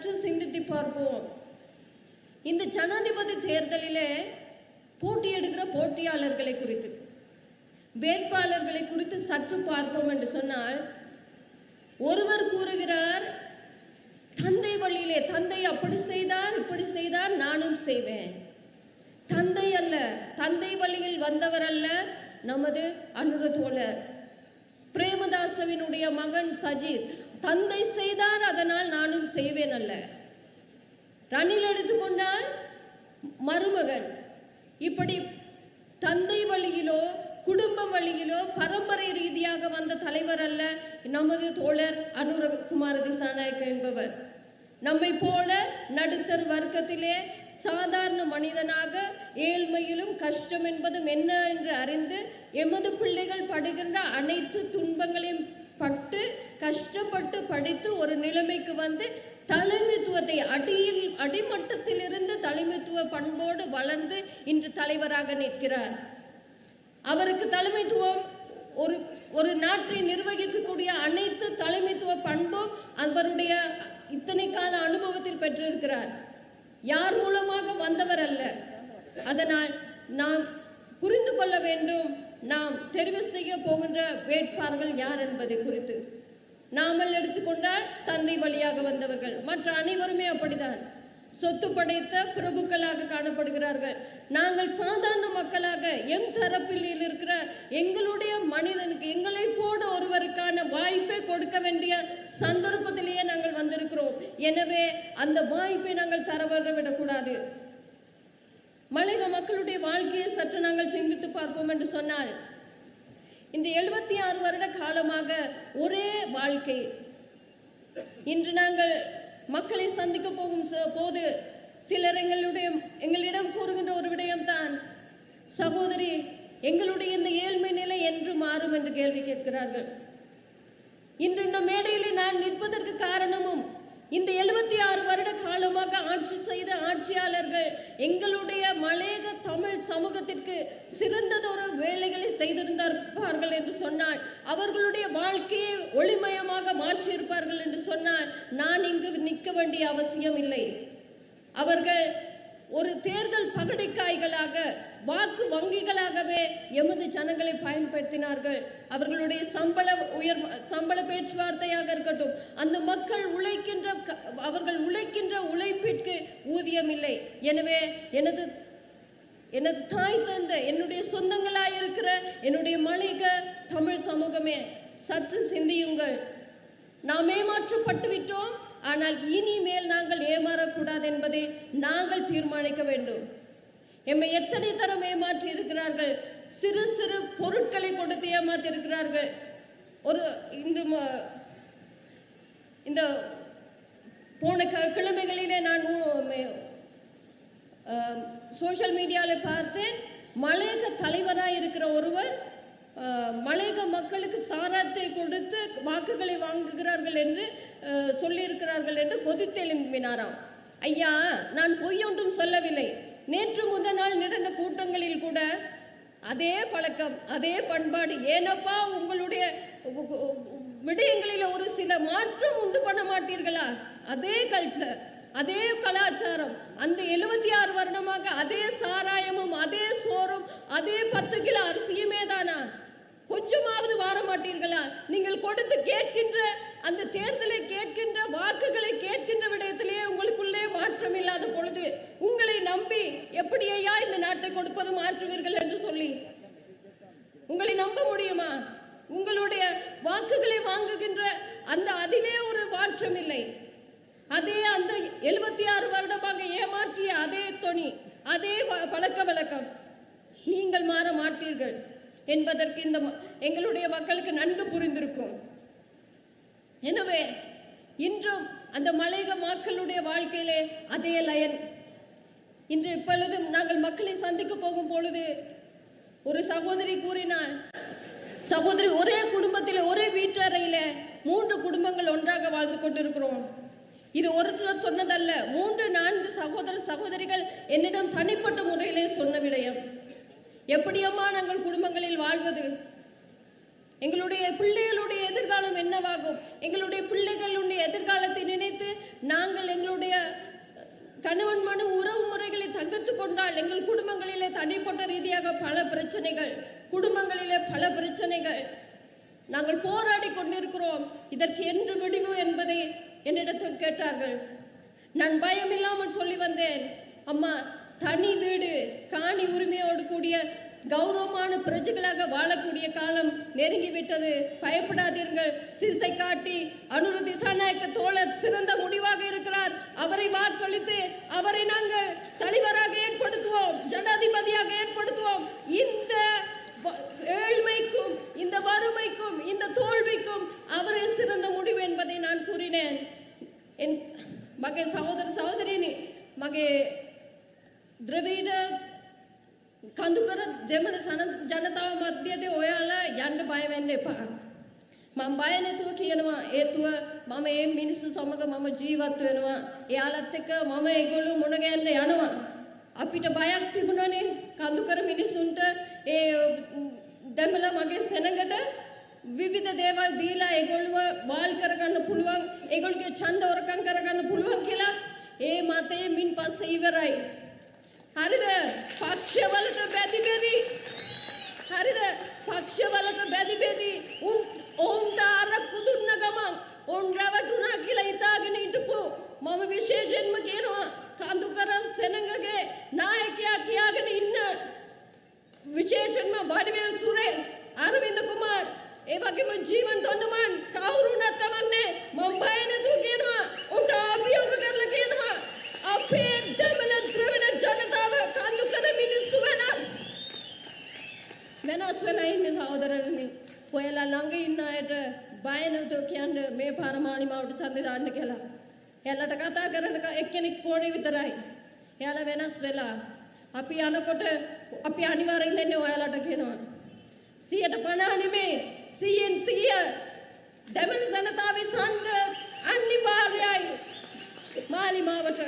சற்று சிந்தித்து பார்ப்போம். இந்த ஜனாதிபதி தேர்தலிலே போட்டியிடுகிற போட்டியாளர்களை குறித்து, வேட்பாளர்களை குறித்து சற்று பார்ப்போம் என்று சொன்னால், ஒருவர் கூறுகிறார், தந்தை வழியிலே, தந்தை அப்படி செய்தார் இப்படி செய்தார் நானும் செய்வேன். தந்தை அல்ல, தந்தை வழியில் வந்தவர் அல்ல நமது அனுர தோழர் பிரேமதாசவினுடைய மகன் சஜித். தந்தை செய்தார் அதனால் நானும் செய்வேன் அல்ல. ரணில் எடுத்துக்கொண்டால் மருமகன். இப்படி தந்தை வழியிலோ குடும்ப வழியிலோ பரம்பரை ரீதியாக வந்த தலைவர் அல்ல நமது தோழர் அனுரகுமார திசாநாயக்க என்பவர். நம்மை போல நடுத்தர வர்க்கத்திலே சாதாரண மனிதனாக ஏழ்மையிலும் கஷ்டம் என்பதும் என்ன என்று அறிந்து எமது பிள்ளைகள் படுகின்ற அனைத்து துன்பங்களையும் பட்டு கஷ்டப்பட்டு படித்து ஒரு நிலைமைக்கு வந்து தலைமைத்துவத்தை அடிமட்டத்திலிருந்து தலைமைத்துவ பண்போடு வளர்ந்து இன்று தலைவராக நிற்கிறார். அவருக்கு தலைமைத்துவம் ஒரு நாட்டை நிர்வகிக்கக்கூடிய அனைத்து தலைமைத்துவ பண்பும் அவருடைய இத்தனை கால அனுபவத்தில் பெற்றிருக்கிறார். யார் மூலமாக வந்தவர் அல்ல. அதனால் நாம் புரிந்து கொள்ள வேண்டும், நாம் தெரிவு செய்ய போகின்ற வேட்பாளர்கள் யார் என்பதை குறித்து. நாமல் எடுத்துக்கொண்டால் தந்தை வழியாக வந்தவர்கள், மற்ற அனைவருமே அப்படித்தான் சொத்து படைத்த பிரபுக்களாக காணப்படுகிறார்கள். நாங்கள் சாதாரண மக்களாக எம் தரப்பில் இருக்கிற எங்களுடைய மனிதனுக்கு எங்களை போட ஒருவருக்கான வாய்ப்பை கொடுக்க வேண்டிய சந்தர்ப்பத்திலேயே நாங்கள் வந்திருக்கிறோம். எனவே அந்த வாய்ப்பை நாங்கள் தவறவிடக்கூடாது. மலையக மக்களுடைய வாழ்க்கையை சற்று நாங்கள் சிந்தித்து பார்ப்போம் என்று சொன்னால், இந்த 76 வருட காலமாக ஒரே வாழ்க்கை. இன்று நாங்கள் மக்களை சந்திக்க போகும் போது சிலர் எங்களிடம் கூறுகின்ற ஒரு விடயம்தான், சகோதரி எங்களுடைய இந்த ஏழ்மை நிலை என்று மாறும் என்று கேள்வி கேட்கிறார்கள். இன்று இந்த மேடையில் நான் நிற்பதற்கு காரணமும் இந்த 76 வருட காலமாக ஆட்சி செய்த ஆட்சியாளர்கள் எங்களுடைய மலையக தமிழ் சமூகத்திற்கு சிறந்ததொரு வேலைகளை செய்திருந்தார்கள் என்று சொன்னால், அவர்களுடைய வாழ்க்கையை ஒளிமயமாக மாற்றியிருப்பார்கள் என்று சொன்னால் நான் இங்கு நிற்க வேண்டிய அவசியம் இல்லை. அவர்கள் ஒரு தேர்தல் பகடைக்காய்களாக, வாக்கு வங்கிகளாகவே எமது ஜனங்களை பயன்படுத்தினார்கள். அவர்களுடைய சம்பள பேச்சுவார்த்தையாக இருக்கட்டும், அந்த மக்கள் அவர்கள் உழைக்கின்ற உழைப்பிற்கு ஊதியம் இல்லை. எனவே எனது தாய் தந்த என்னுடைய சொந்தங்களாயிருக்கிற என்னுடைய மலையக தமிழ் சமூகமே, சற்று சிந்தியுங்கள். நாம் ஏமாற்றப்பட்டு விட்டோம், ஆனால் இனிமேல் நாங்கள் ஏமாறக்கூடாது என்பதை நாங்கள் தீர்மானிக்க வேண்டும். எம்மை எத்தனை தரம் ஏமாற்றி இருக்கிறார்கள். சிறு சிறு பொருட்களை கொடுத்து ஏமாற்றி இருக்கிறார்கள். இந்த போன கிழமைகளிலே நான் சோஷியல் மீடியாவில் பார்த்தேன், மலையக தலைவராக இருக்கிற ஒருவர் மலையக மக்களுக்கு சாராத்தை கொடுத்து வாக்குகளை வாங்குகிறார்கள் என்று சொல்லியிருக்கிறார்கள் என்று கொதித்தெழும்பினாராம். ஐயா, நான் பொய்யொன்றும் சொல்லவில்லை. நேற்று முதல் நாள் நடந்த கூட்டங்களில் கூட அதே பழக்கம், அதே பண்பாடு. ஏனப்பா உங்களுடைய விடயங்களில் ஒரு சில மாற்றம் உண்டு பண்ண மாட்டீர்களா? அதே கல்ச்சர், அதே கலாச்சாரம், அந்த 76 வருடமாக அதே சாராயமும் அதே சோறும் அதே 10 கிலோ அரிசியுமே தானா? கொஞ்சமாவது மாற மாட்டீர்களா? நீங்கள் கொடுத்து கேட்கின்ற அந்த தேர்தலை கேட்கின்ற வாக்குகளை கேட்கின்ற விடயத்திலேயே உங்களுக்குள்ளே மாற்றம் இல்லாத பொழுது உங்களை நம்பி எப்படியா இந்த நாட்டை கொடுப்பது மாற்றுவீர்கள் என்று சொல்லி உங்களை நம்ப முடியுமா? உங்களுடைய வாக்குகளை வாங்குகின்ற அதிலே ஒரு மாற்றம் இல்லை. அதே அந்த 76 வருடமாக ஏமாற்றிய அதே தொனி, அதே பழக்க வழக்கம். நீங்கள் மாற மாட்டீர்கள் என்பதற்கு இந்த எங்களுடைய மக்களுக்கு நன்கு புரிந்திருக்கும். எனவே இன்றும் அந்த மலையக மக்களுடைய வாழ்க்கையிலே அதே லயன். இன்று இப்பொழுதும் நாங்கள் மக்களை சந்திக்க போகும் பொழுது ஒரு சகோதரி கூறினார், சகோதரி, ஒரே குடும்பத்தில் ஒரே வீட்டறையில 3 குடும்பங்கள் ஒன்றாக வாழ்ந்து கொண்டிருக்கிறோம். இது ஒருத்தர் சொன்னதல்ல, 3-4 சகோதரிகள் என்னிடம் தனிப்பட்ட முறையிலே சொன்ன விடயம். எப்படியம்மா நாங்கள் குடும்பங்களில் வாழ்வது? எங்களுடைய பிள்ளைகளுடைய எதிர்காலம் என்னவாகும்? எங்களுடைய பிள்ளைகளுடைய எதிர்காலத்தை நினைத்து நாங்கள் எங்களுடைய கணவன் மன உறவு முறைகளை தகர்த்து கொண்டால் எங்கள் குடும்பங்களிலே தனிப்பட்ட ரீதியாக பல பிரச்சனைகள், குடும்பங்களிலே பல பிரச்சனைகள் நாங்கள் போராடி கொண்டிருக்கிறோம். இதற்கு என்று முடிவு என்பதை என்னிடத்தில் கேட்டார்கள். நான் பயம் இல்லாமல் சொல்லி வந்தேன், அம்மா தனி வீடு காணி உரிமையோடு கூடிய கௌரவமான பிரஜைகளாக வாழக்கூடிய காலம் நெருங்கிவிட்டது. பயப்படாதீர்கள். திசை காட்டி அனுர திசாநாயக்க தோழர் சிறந்த முடிவாக இருக்கிறார். அவரை வாக்களித்து அவரை நாங்கள் தலைவராக ஏற்படுத்துவோம், ஜனாதிபதியாக ஏற்படுத்துவோம். இந்த ஏழ்மைக்கும் இந்த வறுமைக்கும் இந்த தோல்விக்கும் அவரே சிறந்த முடிவு என்பதை நான் கூறினேன். என் மகே சகோதர சகோதரினி, மகே द्रविड कंदुकर දෙමළ ජනතාව මැදට ඔයාලා යන්න බය වෙන්න එපා. මම බය නැතුව කියනවා, හේතුව මම මේ මිනිස්සු සමග මම ජීවත් වෙනවා. එයාලත් එක්ක මම ඒගොල්ලෝ මුණ ගැහෙන්න යනවා. අපිට බයක් තිබුණානේ कंदुकर මිනිස්සුන්ට ඒ දෙමළ මගේ සෙනඟට විවිධ දේවල් දීලා ඒගොල්ලෝ වාල් කරගන්න පුළුවන්, ඒගොල්ලෝගේ ඡන්ද වරකම් කරගන්න පුළුවන් කියලා. ඒ මතේ මින් පස්සේ ඉවරයි. හරිද? පක්ෂවලට බැදි බැදි, හරිද? පක්ෂවලට බැදි බැදි උන්ට අරක්කු දුන්න ගමන් උන් රැවටුණා කියලා හිතාගෙන හිටපු මම විශේෂයෙන්ම කියනවා කඳුකර සෙනඟගේ නායකයා කියාගෙන ඉන්න විශේෂයෙන්ම වඩිවේල් සුරේෂ්, අරවින්ද කුමාර්, ඒ වගේම ජීවන් තොන්නමන් කවුරුණත් කමන්නේ මම බය නැතුව කියනවා, උන්ට අභියෝග කරලා කියනවා අපේ දෙමළ ද්‍රවිඩ ජනතාව कंदुकर මිනිස්සු වෙනස් වෙලා ඉන්නේ සහෝදරනි. ඔයාලා ළඟ ඉන්න අයට බය නැතුව කියන්න මේ පාර මාලිමාවට ඡන්දෙ දාන්න කියලා. එයාලට කතා කරන එක්කෙනෙක් කොනේ විතරයි. එයාලා වෙනස් වෙලා අපි යනකොට අපි අනිවාර්යෙන් දෙන්නේ ඔයාලට කියනවා 150 නෙමෙයි 100% දෙමළ ජනතාවේ ඡන්ද අනිවාර්යයි මාලිමාවට.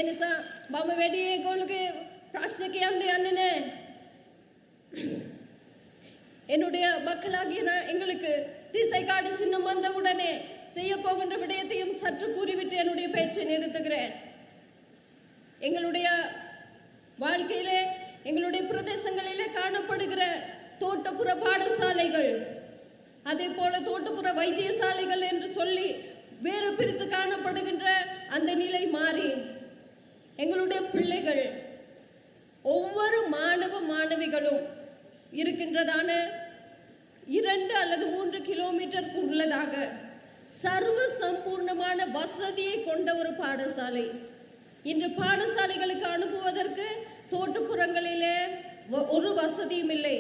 එනිසා මම වැඩි ඒගොල්ලෝගේ ප්‍රශ්න කියන්න යන්නේ නැහැ. என்னுடைய மக்களாகிய எங்களுக்கு திசை காட்டி சின்னம் வந்தவுடனே செய்ய போகின்ற விடயத்தையும் சற்று கூறிவிட்டு என்னுடைய பேச்சை நிறுத்துகிறேன். எங்களுடைய வாழ்க்கையிலே எங்களுடைய பிரதேசங்களிலே காணப்படுகிற தோட்டப்புற பாடசாலைகள், அதே போல தோட்டப்புற வைத்தியசாலைகள் என்று சொல்லி வேறு பிரித்து காணப்படுகின்ற அந்த நிலை மாறி எங்களுடைய பிள்ளைகள் ஒவ்வொரு மாணவ மாணவிகளும் இருக்கின்றதான 2 அல்லது 3 கிலோமீட்டர் உள்ளதாக சர்வ சம்பூர்ணமான வசதியை கொண்ட ஒரு பாடசாலை. இன்று பாடசாலைகளுக்கு அனுப்புவதற்கு தோட்டப்புறங்களிலே ஒரு வசதியும் இல்லை.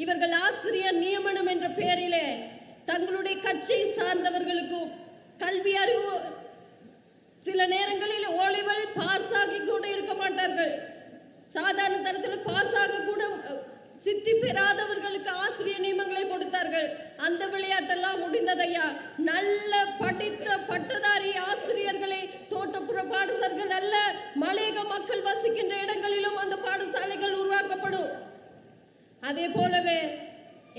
இவர்கள் ஆசிரியர் நியமனம் என்ற பெயரிலே தங்களுடைய கட்சியை சார்ந்தவர்களுக்கும் கல்வி அறிவு சில நேரங்களில் ஓலைவல் பாஸ் ஆகி கூட இருக்க மாட்டார்கள். சாதாரண தரத்தில் பாஸ் ஆக கூட சித்தி பெறாதவர்களுக்கு ஆசிரியர் நியமனங்களை கொடுத்தார்கள். அந்த விளையாட்டெல்லாம் முடிந்ததையா. நல்ல படித்த பட்டதாரி ஆசிரியர்களை தோட்டப்புற பாடசாலைகள் அல்ல, மலையக மக்கள் வசிக்கின்ற இடங்களிலும் அந்த பாடசாலைகள் உருவாக்கப்படும். அதே போலவே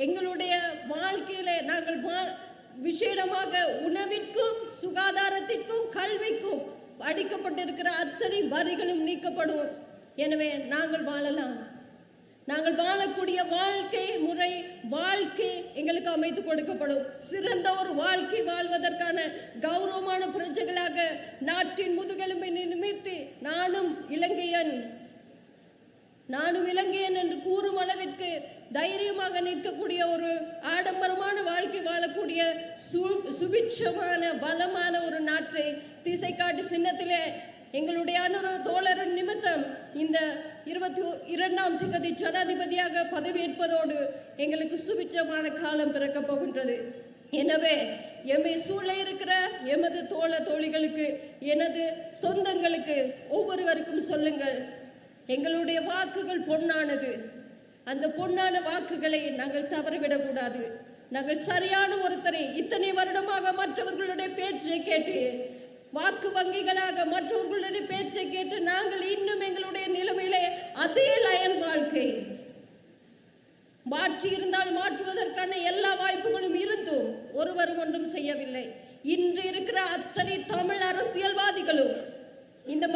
எங்களுடைய வாழ்க்கையிலே நாங்கள் விசேடமாக உணவிற்கும் சுகாதாரத்திற்கும் கல்விக்கும் அடிக்கப்பட்டிருக்கிற அத்தனை வரிகளும் நீக்கப்படும். எனவே நாங்கள் வாழலாம். நாங்கள் வாழக்கூடிய வாழ்க்கை முறை, வாழ்க்கை எங்களுக்கு அமைத்து கொடுக்கப்படும். சிறந்த ஒரு வாழ்க்கை வாழ்வதற்கான கௌரவமான பிரஜைகளாக நாட்டின் முதுகெலும்பை நிமித்தி நானும் இலங்கையன் என்று கூறும் அளவிற்கு தைரியமாக நிற்கக்கூடிய ஒரு ஆடம்பரமான வாழ்க்கை வாழக்கூடிய சுபிட்சமான பலமான ஒரு நாட்டை திசை காட்டி சின்னத்திலே எங்களுடைய அனுர தோழரின் நிமித்தம் இந்த 22ஆம் தேதி ஜனாதிபதியாக பதவியேற்பதோடு எங்களுக்கு சுபிட்சமான காலம் பிறக்கப் போகின்றது. எனவே எம்மை சூழ இருக்கிற எமது தோழ தோழிகளுக்கு, எனது சொந்தங்களுக்கு ஒவ்வொருவருக்கும் சொல்லுங்கள், எங்களுடைய வாக்குகள் பொன்னானது. அந்த பொன்னான வாக்குகளை நாங்கள் தவறவிடக்கூடாது. நாங்கள் சரியான ஒருத்தரை இத்தனை வருடமாக மற்றவர்களுடைய பேச்சை கேட்டு, வாக்கு வங்கிகளாக மற்றவர்களுடைய பேச்சை கேட்டு நாங்கள் இன்னும் எங்களுடைய நிலைமையிலே அதே லயன் வாழ்க்கை, மாற்றி இருந்தால் மாற்றுவதற்கான எல்லா வாய்ப்புகளும் இருந்தும் ஒருவரும் ஒன்றும் செய்யவில்லை. இன்று இருக்கிற அத்தனை தமிழ் அரசியல்வாதிகளும், இந்த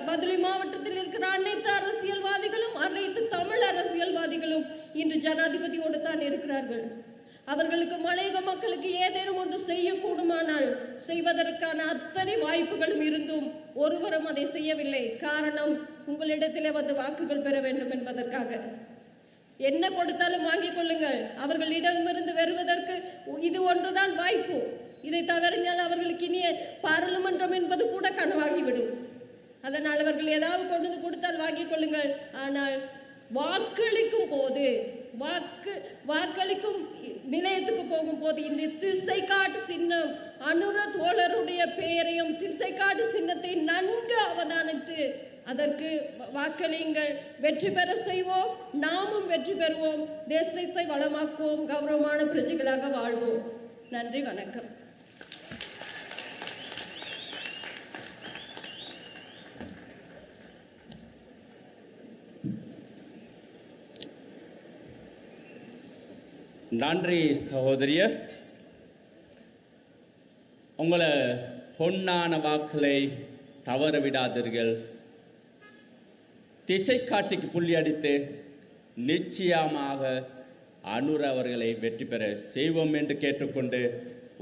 மதுரை மாவட்டத்தில் இருக்கிற அனைத்து அரசியல்வாதிகளும், அனைத்து தமிழ் அரசியல்வாதிகளும் இன்று ஜனாதிபதியோடு தான் இருக்கிறார்கள். அவர்களுக்கு மலையக மக்களுக்கு ஏதேனும் ஒன்று செய்யக்கூடுமானால் செய்வதற்கான அத்தனை வாய்ப்புகளும் இருந்தும் ஒருவரும் அதை செய்யவில்லை. காரணம், உங்களிடத்திலே வந்து வாக்குகள் பெற வேண்டும் என்பதற்காக. என்ன கொடுத்தாலும் வாங்கிக் கொள்ளுங்கள், அவர்களிடமிருந்து வருவதற்கு இது ஒன்றுதான் வாய்ப்பு. இதை தவறினால் அவர்களுக்கு இனிய பாராளுமன்றம் என்பது கூட கனவாகிவிடும். அதனால் அவர்கள் ஏதாவது கொண்டு வந்து கொடுத்தால் வாங்கிக் கொள்ளுங்கள். ஆனால் வாக்களிக்கும் போது, வாக்களிக்கும் நிலையத்துக்கு போகும்போது இந்த திசைக்காட்டு சின்னம், அனுர தோழருடைய பெயரையும் திசைக்காட்டு சின்னத்தை நன்கு அவதானித்து அதற்கு வாக்களியுங்கள். வெற்றி பெற செய்வோம், நாமும் வெற்றி பெறுவோம், தேசத்தை வளமாக்குவோம், கௌரவமான பிரஜைகளாக வாழ்வோம். நன்றி, வணக்கம். நன்றி சகோதரிய. உங்களை பொன்னான வாக்களை தவற விடாதீர்கள். திசை காட்டிக்கு புள்ளி அடித்து நிச்சயமாக அனுர அவர்களை வெற்றி பெற செய்வோம் என்று கேட்டுக்கொண்டு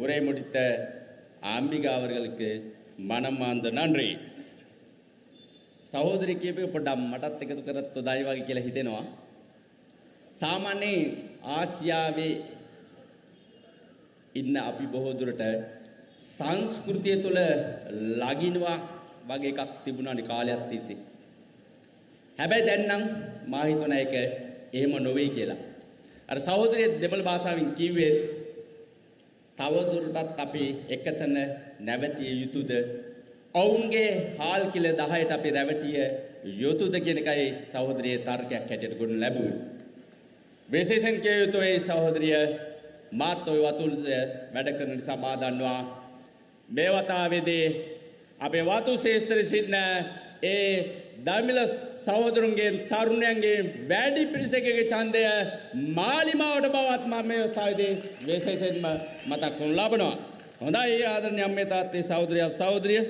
உரை முடித்த அம்பிகா அவர்களுக்கு மனமார்ந்த நன்றி. සහෝදරි කියපේ පොඩ්ඩක් මටත් එකතු කරත් උදායි වගේ කියලා හිතෙනවා. සාමාන්‍යයෙන් ආසියාවේ ඉන්න අපි බොහෝ දුරට සංස්කෘතිය තුළ ලගිනවා වගේ එකක් තිබුණානේ කාලයක් තිස්සේ. හැබැයි දැන් නම් මා හිතන එක එහෙම නොවේ කියලා. අර සහෝදරිය දෙමළ භාෂාවෙන් කිව්වේ තව දුරටත් අපි එකතන නැවතිය යුතුද? ඔවුන්ගේ හාල් කිල 10ට අපි රැවටිය යුතුද කියන එකයි සහෝදරියේ තර්කයක් හැටියට ගොනු ලැබුවේ. විශේෂයෙන් කිය යුතුයි සහෝදරිය මාත් ඔය වතුල් වැඩ කරන නිසා මා දන්නවා මේ වතාවේදී අපේ වතු ශේෂ්ත්‍රයේ සිටින ඒ දමිළ සහෝදරුන්ගේ තරුණයන්ගේ වැඩි පිරිසකගේ ඡන්දය මාලිමාවට බවත් මම මේ අවස්ථාවේදී විශේෂයෙන්ම මතක් කරනු ලබනවා. හොඳයි ආදරණීය අම්මේ තාත්තේ සහෝදරයා සහෝදරිය